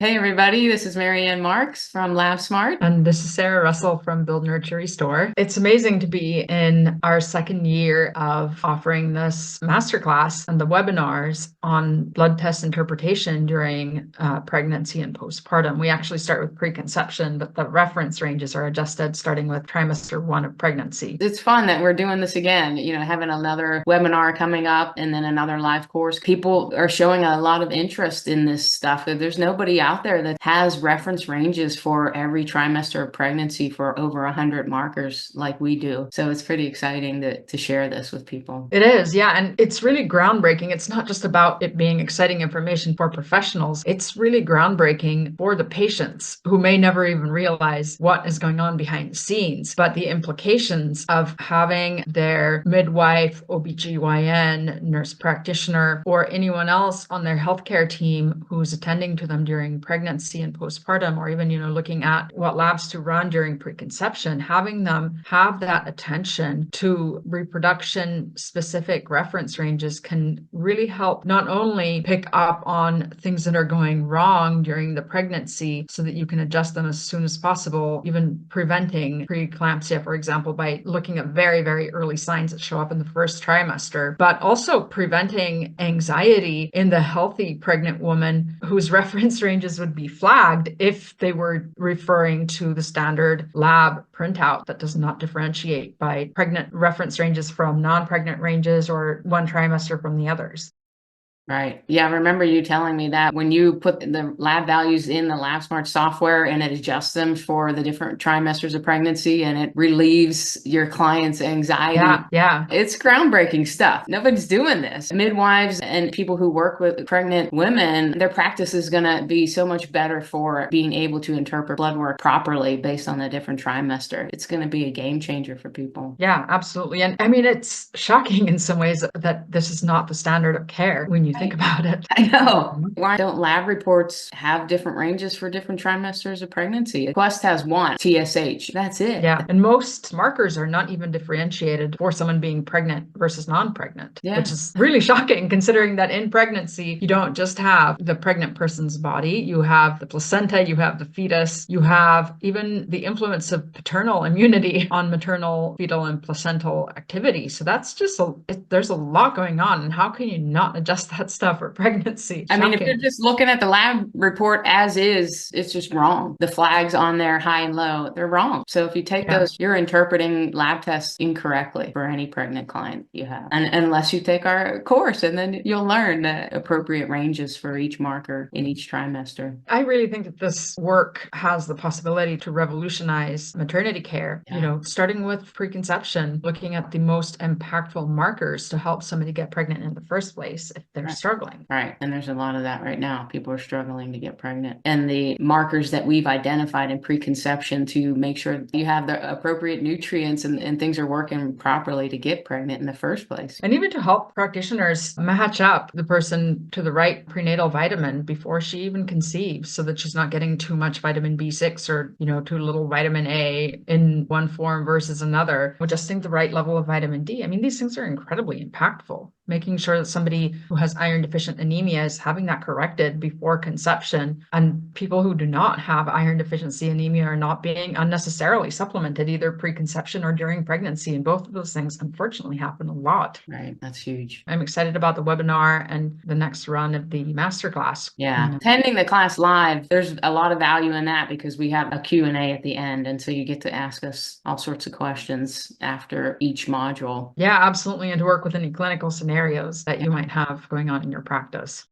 Hey everybody, this is Marianne Marks from LabSmart. And this is Sarah Russell from Build Nurture Restore. It's amazing to be in our second year of offering this masterclass and the webinars on blood test interpretation during pregnancy and postpartum. We actually start with preconception, but the reference ranges are adjusted starting with trimester 1 of pregnancy. It's fun that we're doing this again, having another webinar coming up and then another live course. People are showing a lot of interest in this stuff. There's nobody out there that has reference ranges for every trimester of pregnancy for over 100 markers like we do. So it's pretty exciting to share this with people. It is, yeah. And it's really groundbreaking. It's not just about it being exciting information for professionals. It's really groundbreaking for the patients who may never even realize what is going on behind the scenes. But the implications of having their midwife, OBGYN, nurse practitioner, or anyone else on their healthcare team who's attending to them during pregnancy and postpartum, or even, looking at what labs to run during preconception, having them have that attention to reproduction specific reference ranges can really help not only pick up on things that are going wrong during the pregnancy so that you can adjust them as soon as possible, even preventing preeclampsia, for example, by looking at very, very early signs that show up in the first trimester, but also preventing anxiety in the healthy pregnant woman whose reference ranges would be flagged if they were referring to the standard lab printout that does not differentiate by pregnant reference ranges from non-pregnant ranges or one trimester from the others. Right. Yeah, I remember you telling me that when you put the lab values in the LabSmart software and it adjusts them for the different trimesters of pregnancy and it relieves your client's anxiety. Yeah. It's groundbreaking stuff. Nobody's doing this. Midwives and people who work with pregnant women, their practice is going to be so much better for being able to interpret blood work properly based on the different trimester. It's going to be a game changer for people. Yeah, absolutely. And I mean, it's shocking in some ways that this is not the standard of care when you think about it. I know. Why don't lab reports have different ranges for different trimesters of pregnancy? Quest has one, TSH. That's it. Yeah. And most markers are not even differentiated for someone being pregnant versus non-pregnant, Yeah. which is really shocking considering that in pregnancy, you don't just have the pregnant person's body, you have the placenta, you have the fetus, you have even the influence of paternal immunity on maternal, fetal, and placental activity. So that's just there's a lot going on. And how can you not adjust that stuff for pregnancy? I mean, if Shocking. you're just looking at the lab report as is, it's just wrong. The flags on there, high and low, they're wrong. So if you take Yeah. those, you're interpreting lab tests incorrectly for any pregnant client you have. And unless you take our course, and then you'll learn the appropriate ranges for each marker in each trimester. I really think that this work has the possibility to revolutionize maternity care, Yeah. starting with preconception, looking at the most impactful markers to help somebody get pregnant in the first place if they're Right. struggling. Right. And there's a lot of that right now. People are struggling to get pregnant. And the markers that we've identified in preconception to make sure you have the appropriate nutrients and things are working properly to get pregnant in the first place. And even to help practitioners match up the person to the right prenatal vitamin before she even conceives so that she's not getting too much vitamin B6 or, too little vitamin A in one form versus another, adjusting the right level of vitamin D. I mean, these things are incredibly impactful. Making sure that somebody who has iron deficient anemia is having that corrected before conception, and people who do not have iron deficiency anemia are not being unnecessarily supplemented either preconception or during pregnancy. And both of those things unfortunately happen a lot. Right. That's huge. I'm excited about the webinar and the next run of the masterclass. Yeah. Attending the class live, there's a lot of value in that because we have a Q&A at the end. And so you get to ask us all sorts of questions after each module. Yeah, absolutely. And to work with any clinical scenarios that you might have going on in your practice.